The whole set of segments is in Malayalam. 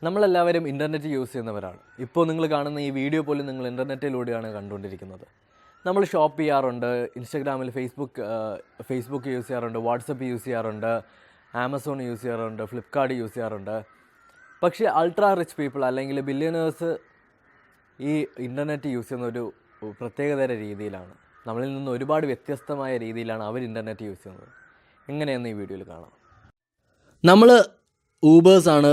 നമ്മളെല്ലാവരും ഇൻ്റർനെറ്റ് യൂസ് ചെയ്യുന്നവരാണ്. ഇപ്പോൾ നിങ്ങൾ കാണുന്ന ഈ വീഡിയോ പോലും നിങ്ങൾ ഇൻ്റർനെറ്റിലൂടെയാണ് കണ്ടുകൊണ്ടിരിക്കുന്നത്. നമ്മൾ ഷോപ്പ് ചെയ്യാറുണ്ട്, ഇൻസ്റ്റാഗ്രാമിൽ ഫേസ്ബുക്ക് യൂസ് ചെയ്യാറുണ്ട്, വാട്സപ്പ് യൂസ് ചെയ്യാറുണ്ട്, ആമസോൺ യൂസ് ചെയ്യാറുണ്ട്, ഫ്ലിപ്കാർട്ട് യൂസ് ചെയ്യാറുണ്ട്. പക്ഷേ അൾട്രാ റിച്ച് പീപ്പിൾ അല്ലെങ്കിൽ ബില്യണേഴ്സ് ഈ ഇൻ്റർനെറ്റ് യൂസ് ചെയ്യുന്ന ഒരു പ്രത്യേകതര രീതിയിലാണ്. നമ്മളിൽ നിന്ന് ഒരുപാട് വ്യത്യസ്തമായ രീതിയിലാണ് അവർ ഇൻ്റർനെറ്റ് യൂസ് ചെയ്യുന്നത്. എങ്ങനെയെന്ന് ഈ വീഡിയോയിൽ കാണാം. നമ്മൾ ഊബേഴ്സാണ്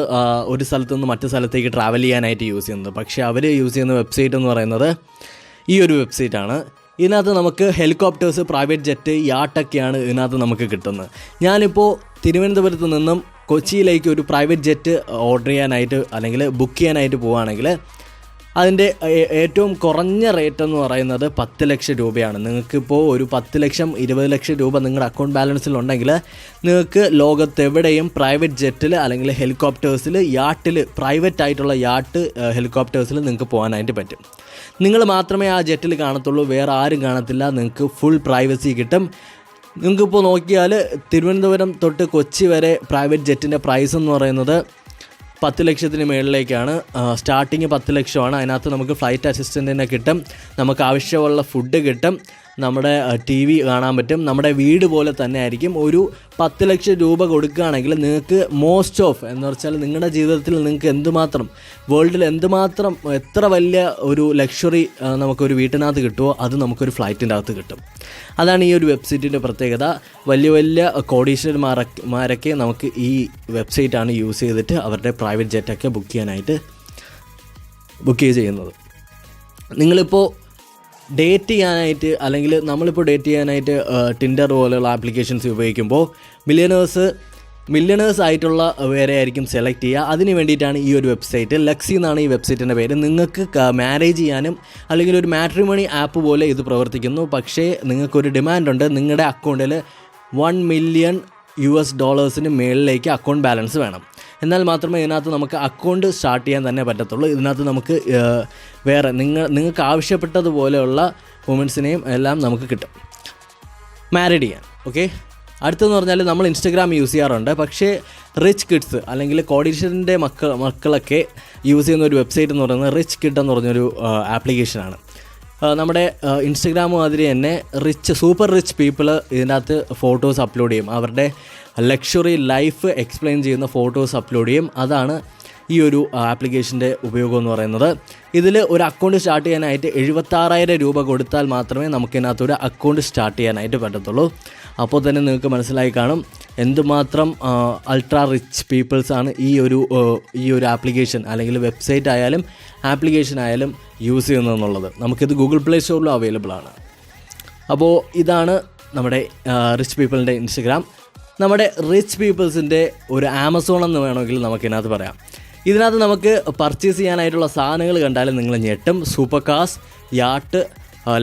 ഒരു സ്ഥലത്തു നിന്ന് മറ്റു സ്ഥലത്തേക്ക് ട്രാവൽ ചെയ്യാനായിട്ട് യൂസ് ചെയ്യുന്നത്. പക്ഷേ അവർ യൂസ് ചെയ്യുന്ന വെബ്സൈറ്റ് എന്ന് പറയുന്നത് ഈ ഒരു വെബ്സൈറ്റാണ്. ഇതിനകത്ത് നമുക്ക് ഹെലികോപ്റ്റേഴ്സ്, പ്രൈവറ്റ് ജെറ്റ്, യാട്ടൊക്കെയാണ് ഇതിനകത്ത് നമുക്ക് കിട്ടുന്നത്. ഞാനിപ്പോൾ തിരുവനന്തപുരത്ത് നിന്നും കൊച്ചിയിലേക്ക് ഒരു പ്രൈവറ്റ് ജെറ്റ് ഓർഡർ ചെയ്യാനായിട്ട് അല്ലെങ്കിൽ ബുക്ക് ചെയ്യാനായിട്ട് പോവുകയാണെങ്കിൽ അതിൻ്റെ ഏറ്റവും കുറഞ്ഞ റേറ്റ് എന്ന് പറയുന്നത് 10 ലക്ഷം രൂപയാണ്. നിങ്ങൾക്കിപ്പോൾ ഒരു 10 ലക്ഷം 20 ലക്ഷം രൂപ നിങ്ങളുടെ അക്കൗണ്ട് ബാലൻസിലുണ്ടെങ്കിൽ നിങ്ങൾക്ക് ലോകത്തെവിടെയും പ്രൈവറ്റ് ജെറ്റിൽ അല്ലെങ്കിൽ ഹെലികോപ്റ്റേഴ്സിൽ, യാട്ടിൽ, പ്രൈവറ്റ് ആയിട്ടുള്ള യാട്ട് ഹെലികോപ്റ്റേഴ്സിൽ നിങ്ങൾക്ക് പോകാനായിട്ട് പറ്റും. നിങ്ങൾ മാത്രമേ ആ ജെറ്റിൽ കാണത്തുള്ളൂ, വേറെ ആരും കാണത്തില്ല. നിങ്ങൾക്ക് ഫുൾ പ്രൈവസി കിട്ടും. നിങ്ങൾക്കിപ്പോൾ നോക്കിയാൽ തിരുവനന്തപുരം തൊട്ട് കൊച്ചി വരെ പ്രൈവറ്റ് ജെറ്റിൻ്റെ പ്രൈസ് എന്ന് പറയുന്നത് 10 ലക്ഷത്തിന് മുകളിലേക്കാണ്. സ്റ്റാർട്ടിങ് 10 ലക്ഷമാണ്. അതിനകത്ത് നമുക്ക് ഫ്ലൈറ്റ് അസിസ്റ്റൻറ്റിനെ കിട്ടും, നമുക്ക് ആവശ്യമുള്ള ഫുഡ് കിട്ടും, നമ്മുടെ TV കാണാൻ പറ്റും, നമ്മുടെ വീട് പോലെ തന്നെ ആയിരിക്കും. ഒരു 10 ലക്ഷം രൂപ കൊടുക്കുകയാണെങ്കിൽ നിങ്ങൾക്ക് മോസ്റ്റ് ഓഫ് എന്ന് വെച്ചാൽ നിങ്ങളുടെ ജീവിതത്തിൽ നിങ്ങൾക്ക് എന്തുമാത്രം വേൾഡിൽ എന്തുമാത്രം എത്ര വലിയ ഒരു ലക്ഷറി നമുക്കൊരു വീട്ടിനകത്ത് കിട്ടുമോ അത് നമുക്കൊരു ഫ്ലൈറ്റിൻ്റെ അകത്ത് കിട്ടും. അതാണ് ഈ ഒരു വെബ്സൈറ്റിൻ്റെ പ്രത്യേകത. വലിയ വലിയ കോടീശ്വരന്മാരൊക്കെ നമുക്ക് ഈ വെബ്സൈറ്റാണ് യൂസ് ചെയ്തിട്ട് അവരുടെ പ്രൈവറ്റ് ജെറ്റൊക്കെ ബുക്ക് ചെയ്യുന്നത്. നിങ്ങളിപ്പോൾ ഡേറ്റ് ചെയ്യാനായിട്ട് അല്ലെങ്കിൽ നമ്മളിപ്പോൾ ഡേറ്റ് ചെയ്യാനായിട്ട് ടിൻഡർ പോലെയുള്ള ആപ്ലിക്കേഷൻസ് ഉപയോഗിക്കുമ്പോൾ മില്യണേഴ്സ് ആയിട്ടുള്ള വേറെ ആയിരിക്കും സെലക്ട് ചെയ്യുക. അതിന് വേണ്ടിയിട്ടാണ് ഈ ഒരു വെബ്സൈറ്റ്. ലക്സി എന്നാണ് ഈ വെബ്സൈറ്റിൻ്റെ പേര്. നിങ്ങൾക്ക് മാരേജ് ചെയ്യാനും അല്ലെങ്കിൽ ഒരു മാട്രിമോണി ആപ്പ് പോലെ ഇത് പ്രവർത്തിക്കുന്നു. പക്ഷേ നിങ്ങൾക്കൊരു ഡിമാൻഡുണ്ട്. നിങ്ങളുടെ അക്കൗണ്ടിൽ $1 മില്യൺ മേളിലേക്ക് അക്കൗണ്ട് ബാലൻസ് വേണം. എന്നാൽ മാത്രമേ ഇതിനകത്ത് നമുക്ക് അക്കൗണ്ട് സ്റ്റാർട്ട് ചെയ്യാൻ തന്നെ പറ്റത്തുള്ളൂ. ഇതിനകത്ത് നമുക്ക് വേറെ നിങ്ങൾക്ക് ആവശ്യപ്പെട്ടതുപോലെയുള്ള വുമൻസിനെയും എല്ലാം നമുക്ക് കിട്ടും മാരീഡ് ചെയ്യാൻ. ഓക്കെ, അടുത്തെന്ന് പറഞ്ഞാൽ നമ്മൾ ഇൻസ്റ്റഗ്രാം യൂസ് ചെയ്യാറുണ്ട്. പക്ഷേ റിച്ച് കിഡ്സ് അല്ലെങ്കിൽ കോടീശ്വരൻ്റെ മക്കളൊക്കെ യൂസ് ചെയ്യുന്ന ഒരു വെബ്സൈറ്റ് എന്ന് പറയുന്നത് റിച്ച് കിഡ് എന്ന് പറഞ്ഞൊരു ആപ്ലിക്കേഷനാണ്. നമ്മുടെ ഇൻസ്റ്റഗ്രാം മാതിരി തന്നെ സൂപ്പർ റിച്ച് പീപ്പിൾ ഇതിനകത്ത് ഫോട്ടോസ് അപ്ലോഡ് ചെയ്യും. അവരുടെ ലക്ഷറി ലൈഫ് എക്സ്പ്ലെയിൻ ചെയ്യുന്ന ഫോട്ടോസ് അപ്ലോഡ് ചെയ്യും. അതാണ് ഈ ഒരു ആപ്ലിക്കേഷൻ്റെ ഉപയോഗം എന്ന് പറയുന്നത്. ഇതിൽ ഒരു അക്കൗണ്ട് സ്റ്റാർട്ട് ചെയ്യാനായിട്ട് 76,000 രൂപ കൊടുത്താൽ മാത്രമേ നമുക്കിതിനകത്തൊരു അക്കൗണ്ട് സ്റ്റാർട്ട് ചെയ്യാനായിട്ട് പറ്റത്തുള്ളൂ. അപ്പോൾ തന്നെ നിങ്ങൾക്ക് മനസ്സിലായി കാണും എന്തുമാത്രം അൾട്രാ റിച്ച് പീപ്പിൾസാണ് ഈ ഒരു ആപ്ലിക്കേഷൻ അല്ലെങ്കിൽ വെബ്സൈറ്റ് ആയാലും ആപ്ലിക്കേഷൻ ആയാലും യൂസ് ചെയ്യുന്നതെന്നുള്ളത്. നമുക്കിത് ഗൂഗിൾ പ്ലേ സ്റ്റോറിലും അവൈലബിൾ ആണ്. അപ്പോൾ ഇതാണ് നമ്മുടെ റിച്ച് പീപ്പിളിൻ്റെ ഇൻസ്റ്റഗ്രാം. നമ്മുടെ റിച്ച് പീപ്പിൾസിൻ്റെ ഒരു ആമസോൺ എന്ന് വേണമെങ്കിൽ നമുക്കിതിനകത്ത് പറയാം. ഇതിനകത്ത് നമുക്ക് പർച്ചേസ് ചെയ്യാനായിട്ടുള്ള സാധനങ്ങൾ കണ്ടാലും നിങ്ങൾ ഞെട്ടും. Super cars, yacht,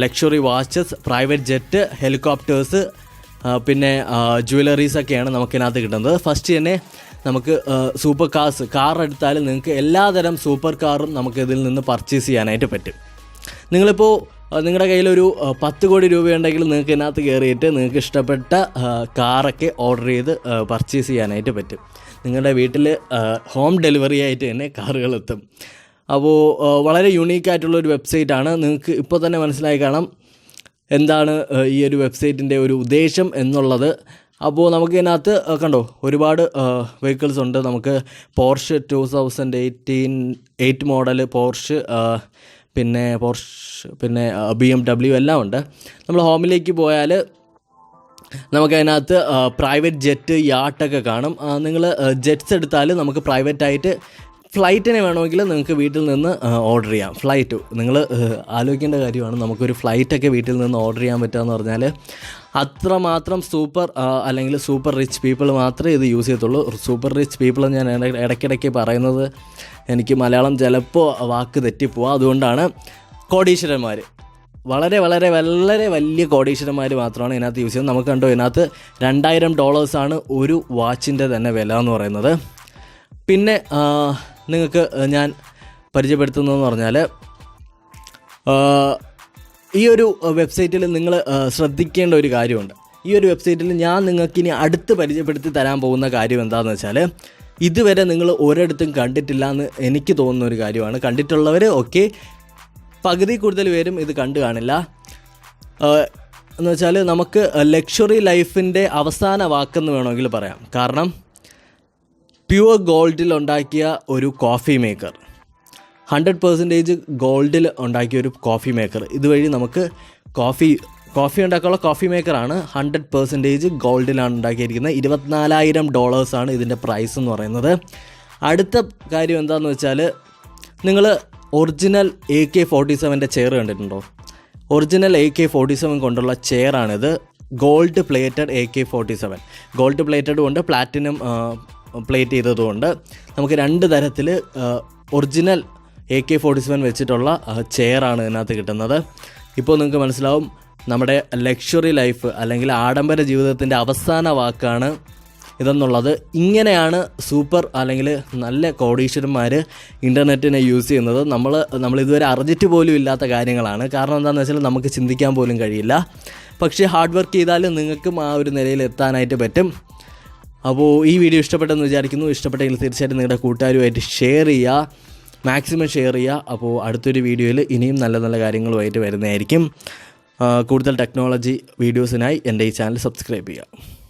luxury watches, private jet, helicopters, പിന്നെ ജ്വല്ലറീസൊക്കെയാണ് നമുക്കിതിനകത്ത് കിട്ടുന്നത്. ഫസ്റ്റ് തന്നെ നമുക്ക് സൂപ്പർ കാർ എടുത്താൽ നിങ്ങൾക്ക് എല്ലാതരം സൂപ്പർ കാറും നമുക്ക് ഇതിൽ നിന്ന് പർച്ചേസ് ചെയ്യാനായിട്ട് പറ്റും. നിങ്ങളിപ്പോൾ നിങ്ങളുടെ കയ്യിലൊരു 10 കോടി രൂപയുണ്ടെങ്കിൽ നിങ്ങൾക്ക് ഇതിനകത്ത് കയറിയിട്ട് നിങ്ങൾക്ക് ഇഷ്ടപ്പെട്ട കാറൊക്കെ ഓർഡർ ചെയ്ത് പർച്ചേസ് ചെയ്യാനായിട്ട് പറ്റും. നിങ്ങളുടെ വീട്ടിൽ ഹോം ഡെലിവറി ആയിട്ട് തന്നെ കാറുകൾ എത്തും. അപ്പോൾ വളരെ യുണീക്കായിട്ടുള്ളൊരു വെബ്സൈറ്റാണ്. നിങ്ങൾക്ക് ഇപ്പോൾ തന്നെ മനസ്സിലായി കാണാം എന്താണ് ഈ ഒരു വെബ്സൈറ്റിൻ്റെ ഒരു ഉദ്ദേശം എന്നുള്ളത്. അപ്പോൾ നമുക്ക് ഇതിനകത്ത് കണ്ടോ ഒരുപാട് വെഹിക്കിൾസ് ഉണ്ട്. നമുക്ക് പോർഷ് 2008 മോഡൽ പോർഷ്, പിന്നെ BMW എല്ലാം ഉണ്ട്. നമ്മൾ ഹോമിലേക്ക് പോയാൽ നമുക്കതിനകത്ത് പ്രൈവറ്റ് ജെറ്റ്, യാട്ടൊക്കെ കാണും. നിങ്ങൾ ജെറ്റ്സ് എടുത്താൽ നമുക്ക് പ്രൈവറ്റായിട്ട് ഫ്ലൈറ്റിനെ വേണമെങ്കിൽ നിങ്ങൾക്ക് വീട്ടിൽ നിന്ന് ഓർഡർ ചെയ്യാം. ഫ്ലൈറ്റ് നിങ്ങൾ ആലോചിക്കേണ്ട കാര്യമാണ്. നമുക്കൊരു ഫ്ലൈറ്റൊക്കെ വീട്ടിൽ നിന്ന് ഓർഡർ ചെയ്യാൻ പറ്റുകയെന്ന് പറഞ്ഞാൽ അത്രമാത്രം അല്ലെങ്കിൽ സൂപ്പർ റിച്ച് പീപ്പിൾ മാത്രമേ ഇത് യൂസ് ചെയ്യത്തുള്ളൂ. സൂപ്പർ റിച്ച് പീപ്പിൾ ഞാൻ ഇടയ്ക്കിടയ്ക്ക് പറയുന്നത് എനിക്ക് മലയാളം ചിലപ്പോൾ വാക്ക് തെറ്റിപ്പോവാം. അതുകൊണ്ടാണ് കോടീശ്വരന്മാർ, വളരെ വളരെ വളരെ വലിയ കോടീശ്വരന്മാർ മാത്രമാണ് ഇതിനകത്ത് യൂസ് ചെയ്യുന്നത്. നമുക്ക് കണ്ടോ ഇതിനകത്ത് $2,000 ഒരു വാച്ചിൻ്റെ തന്നെ വില എന്ന് പറയുന്നത്. പിന്നെ നിങ്ങൾക്ക് ഞാൻ പരിചയപ്പെടുത്തുന്നതെന്ന് പറഞ്ഞാൽ ഈ ഒരു വെബ്സൈറ്റിൽ നിങ്ങൾ ശ്രദ്ധിക്കേണ്ട ഒരു കാര്യമുണ്ട്. ഈ ഒരു വെബ്സൈറ്റിൽ ഞാൻ നിങ്ങൾക്കിനി അടുത്ത് പരിചയപ്പെടുത്തി തരാൻ പോകുന്ന കാര്യം എന്താണെന്ന് വെച്ചാൽ ഇതുവരെ നിങ്ങൾ ഒരിടത്തും കണ്ടിട്ടില്ല എന്ന് എനിക്ക് തോന്നുന്ന ഒരു കാര്യമാണ്. കണ്ടിട്ടുള്ളവർ ഓക്കെ, പകുതി കൂടുതൽ പേരും ഇത് കണ്ടു കാണില്ല. എന്ന് വെച്ചാൽ നമുക്ക് ലക്ഷറി ലൈഫിൻ്റെ അവസാന വാക്കെന്ന് വേണമെങ്കിൽ പറയാം. കാരണം പ്യുവർ ഗോൾഡിൽ ഉണ്ടാക്കിയ ഒരു കോഫി മേക്കർ, 100% ഗോൾഡിൽ ഉണ്ടാക്കിയ ഒരു കോഫി മേക്കർ, ഇതുവഴി നമുക്ക് കോഫി ഉണ്ടാക്കാനുള്ള കോഫി മേക്കറാണ്. 100% ഗോൾഡിലാണ് ഉണ്ടാക്കിയിരിക്കുന്നത്. $24,000 ഇതിൻ്റെ പ്രൈസ് എന്ന് പറയുന്നത്. അടുത്ത കാര്യം എന്താണെന്ന് വെച്ചാൽ, നിങ്ങൾ ഒറിജിനൽ AK-47 ചെയർ കണ്ടിട്ടുണ്ടോ? ഒറിജിനൽ AK-47 കൊണ്ടുള്ള ചെയറാണിത്. Gold plated AK-47, gold plated കൊണ്ട് പ്ലാറ്റിനം പ്ലേറ്റ് ചെയ്തതുകൊണ്ട് നമുക്ക് 2 തരത്തിൽ ഒറിജിനൽ AK-47 വെച്ചിട്ടുള്ള ചെയറാണ് ഇതിനകത്ത് കിട്ടുന്നത്. ഇപ്പോൾ നിങ്ങൾക്ക് മനസ്സിലാവും, നമ്മുടെ ലക്ഷറി ലൈഫ് അല്ലെങ്കിൽ ആഡംബര ജീവിതത്തിൻ്റെ അവസാന വാക്കാണ് ഇതെന്നുള്ളത്. ഇങ്ങനെയാണ് സൂപ്പർ അല്ലെങ്കിൽ നല്ല കോടീശ്വരന്മാർ ഇൻ്റർനെറ്റിനെ യൂസ് ചെയ്യുന്നത്. നമ്മളിതുവരെ അറിഞ്ഞിട്ട് പോലും ഇല്ലാത്ത കാര്യങ്ങളാണ്. കാരണം എന്താണെന്ന് വെച്ചാൽ നമുക്ക് ചിന്തിക്കാൻ പോലും കഴിയില്ല. പക്ഷേ ഹാർഡ് വർക്ക് ചെയ്താൽ നിങ്ങൾക്കും ആ ഒരു നിലയിൽ എത്താനായിട്ട് പറ്റും. അപ്പോൾ ഈ വീഡിയോ ഇഷ്ടപ്പെട്ടെന്ന് വിചാരിക്കുന്നു. ഇഷ്ടപ്പെട്ടെങ്കിൽ തീർച്ചയായിട്ടും നിങ്ങളുടെ കൂട്ടുകാരുമായിട്ട് ഷെയർ ചെയ്യുക, മാക്സിമം ഷെയർ ചെയ്യുക. അപ്പോൾ അടുത്തൊരു വീഡിയോയിൽ ഇനിയും നല്ല നല്ല കാര്യങ്ങളുമായിട്ട് വരുന്നതായിരിക്കും. കൂടുതൽ ടെക്നോളജി വീഡിയോസിനായി എൻ്റെ ഈ ചാനൽ സബ്സ്ക്രൈബ് ചെയ്യുക.